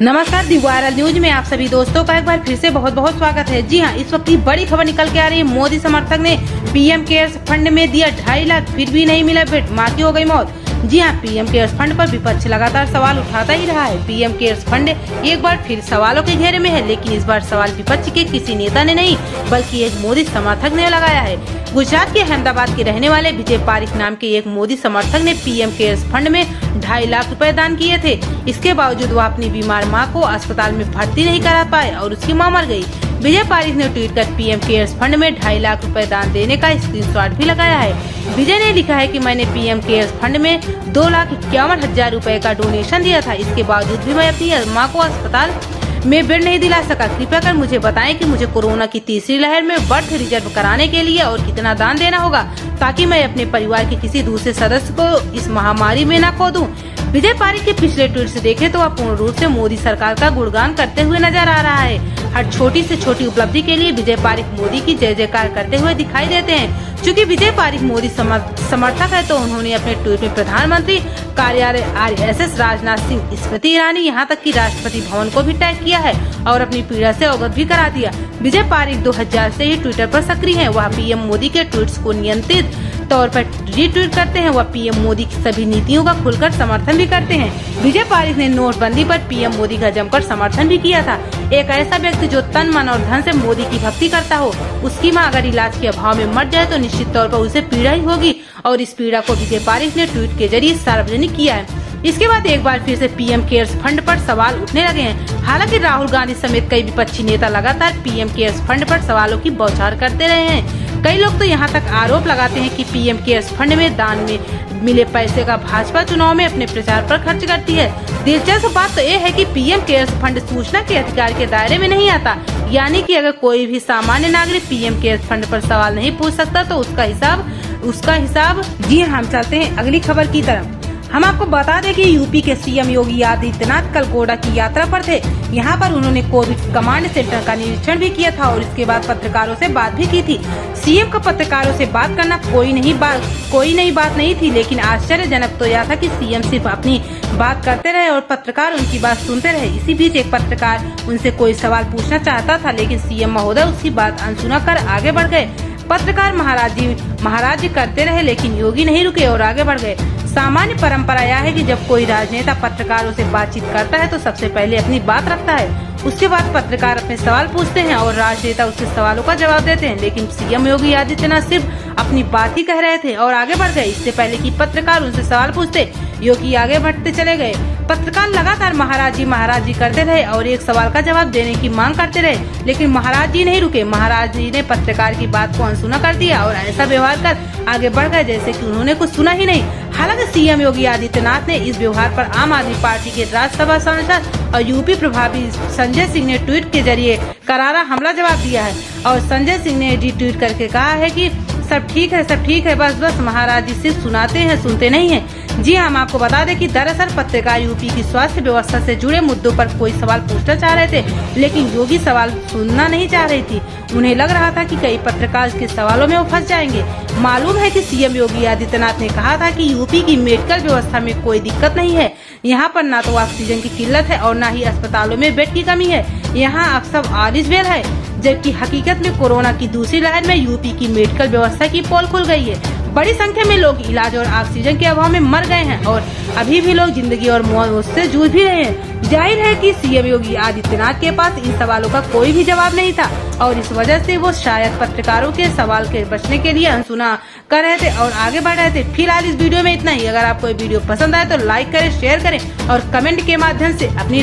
नमस्कार, दी viral news में आप सभी दोस्तों का एक बार फिर से बहुत बहुत स्वागत है। जी हां, इस वक्त की बड़ी खबर निकल के आ रही है। मोदी समर्थक ने पीएम केयर्स फंड में दिया 2.5 लाख, फिर भी नहीं मिला बेड, मां की हो गई मौत। जी हां, पीएम केयर्स फंड पर विपक्ष लगातार सवाल उठाता ही रहा है। पीएम केयर्स फंड एक बार फिर सवालों के घेरे में है, लेकिन इस बार सवाल विपक्ष के किसी नेता ने नहीं बल्कि एक मोदी समर्थक ने लगाया है। गुजरात के अहमदाबाद के रहने वाले विजय पारिक नाम के एक मोदी समर्थक ने पीएम केयर्स फंड में 2.5 लाख रुपए दान किए थे। इसके बावजूद वह अपनी बीमार मां को अस्पताल में भर्ती नहीं करा पाए और उसकी मां मर गई। विजय पारिक ने ट्वीट कर पीएम केयर्स फंड में 2.5 लाख रुपए दान देने का स्क्रीनशॉट भी लगाया है। विजय ने लिखा है कि मैंने पीएम केयर्स फंड में 2,51,000 रुपए का डोनेशन दिया था। इसके बावजूद भी मैं अपनी मां को अस्पताल में बेड नहीं दिला सका। कृपया कर मुझे बताएं कि मुझे कोरोना की तीसरी लहर में बर्थ रिजर्व कराने के लिए और कितना दान देना होगा, ताकि मैं अपने परिवार के किसी दूसरे सदस्य को इस महामारी में न खो दूं। विजय पारिक के पिछले ट्वीट से देखें तो वह पूर्ण रूप से मोदी सरकार का गुणगान करते हुए नजर आ रहा है। हर छोटी से छोटी उपलब्धि के लिए विजय पारिक मोदी की जय जयकार करते हुए दिखाई देते हैं। चूँकि विजय पारिक मोदी समर्थक है, तो उन्होंने अपने ट्वीट में प्रधानमंत्री कार्यालय RSS, राजनाथ सिंह, स्मृति ईरानी, यहाँ तक कि राष्ट्रपति भवन को भी टैग किया है और अपनी पीड़ा से अवगत भी करा दिया। विजय पारिक 2000 से ही ट्विटर पर सक्रिय हैं। वह पीएम मोदी के ट्वीट्स को नियंत्रित तौर पर रीट्वीट करते हैं। वह पीएम मोदी की सभी नीतियों का खुलकर समर्थन भी करते हैं। विजय पारिक ने नोटबंदी पर पीएम मोदी का जमकर समर्थन भी किया था। एक ऐसा व्यक्ति जो तन मन और धन से मोदी की भक्ति करता हो, उसकी मां अगर इलाज के अभाव में मर जाए तो निश्चित तौर पर उसे पीड़ा ही होगी, और इस पीड़ा को विजय पारिक ने ट्वीट के जरिए सार्वजनिक किया है। इसके बाद एक बार फिर से पीएम केयर्स फंड पर सवाल उठने लगे हैं। हालांकि राहुल गांधी समेत कई विपक्षी नेता लगातार पीएम केयर्स फंड पर सवालों की बौछार करते रहे हैं। कई लोग तो यहां तक आरोप लगाते हैं कि पीएम केयर्स फंड में दान में मिले पैसे का भाजपा चुनाव में अपने प्रचार पर खर्च करती है। दिलचस्प बात तो ये है कि पीएम केयर्स फंड सूचना के अधिकार के दायरे में नहीं आता, यानी कि अगर कोई भी सामान्य नागरिक पीएम केयर्स फंड पर सवाल नहीं पूछ सकता तो उसका हिसाब। जी हाँ, हम चलते हैं अगली खबर की तरफ। हम आपको बता दें कि यूपी के सीएम योगी आदित्यनाथ कल गोड्डा की यात्रा पर थे। यहाँ पर उन्होंने कोविड कमांड सेंटर का निरीक्षण भी किया था और इसके बाद पत्रकारों से बात भी की थी। सीएम का पत्रकारों से बात करना कोई नई बात नहीं थी, लेकिन आश्चर्यजनक तो यह था कि सीएम सिर्फ अपनी बात करते रहे और पत्रकार उनकी बात सुनते रहे। इसी बीच एक पत्रकार उनसे कोई सवाल पूछना चाहता था, लेकिन सीएम महोदय उसकी बात अनसुना कर आगे बढ़ गए। पत्रकार महाराज जी करते रहे, लेकिन योगी नहीं रुके और आगे बढ़ गए। सामान्य परंपरा यह है कि जब कोई राजनेता पत्रकारों से बातचीत करता है तो सबसे पहले अपनी बात रखता है, उसके बाद पत्रकार अपने सवाल पूछते हैं और राजनेता उसके सवालों का जवाब देते हैं। लेकिन सीएम योगी आदित्यनाथ सिर्फ अपनी बात ही कह रहे थे और आगे बढ़ गए। इससे पहले कि पत्रकार उनसे सवाल पूछते, योगी आगे बढ़ते चले गए। पत्रकार लगातार महाराज जी करते रहे और एक सवाल का जवाब देने की मांग करते रहे, लेकिन महाराज जी नहीं रुके। महाराज जी ने पत्रकार की बात को अनसुना कर दिया और ऐसा व्यवहार कर आगे बढ़ गए जैसे कि उन्होंने कुछ सुना ही नहीं। हालांकि सीएम योगी आदित्यनाथ ने इस व्यवहार पर आम आदमी पार्टी के राज्यसभा सांसद और यूपी प्रभारी संजय सिंह ने ट्वीट के जरिए करारा हमला जवाब दिया है और संजय सिंह ने रीट्वीट करके कहा है कि सब ठीक है, बस महाराज जी सिर्फ सुनाते हैं, सुनते नहीं हैं। जी हम आपको बता दें कि दरअसल पत्रकार यूपी की स्वास्थ्य व्यवस्था से जुड़े मुद्दों पर कोई सवाल पूछना चाह रहे थे, लेकिन योगी सवाल सुनना नहीं चाह रही थी। उन्हें लग रहा था कि कई पत्रकार के सवालों में वो फंस जाएंगे। मालूम है कि सीएम योगी आदित्यनाथ ने कहा था कि यूपी की मेडिकल व्यवस्था में कोई दिक्कत नहीं है। यहाँ पर ना तो ऑक्सीजन की किल्लत है और न ही अस्पतालों में बेड की कमी है। यहाँ अब सब ऑल इज वेल है, जबकि हकीकत में कोरोना की दूसरी लहर में यूपी की मेडिकल व्यवस्था की पोल खुल गई है। बड़ी संख्या में लोग इलाज और ऑक्सीजन के अभाव में मर गए हैं और अभी भी लोग जिंदगी और मौत से जूझ भी रहे हैं। जाहिर है कि सीएम योगी आदित्यनाथ के पास इन सवालों का कोई भी जवाब नहीं था और इस वजह से वो शायद पत्रकारों के सवाल के बचने के लिए अनसुना कर रहे थे और आगे बढ़ रहे थे। फिलहाल इस वीडियो में इतना ही। अगर आपको ये वीडियो पसंद आए तो लाइक करें, शेयर करें और कमेंट के माध्यम से अपनी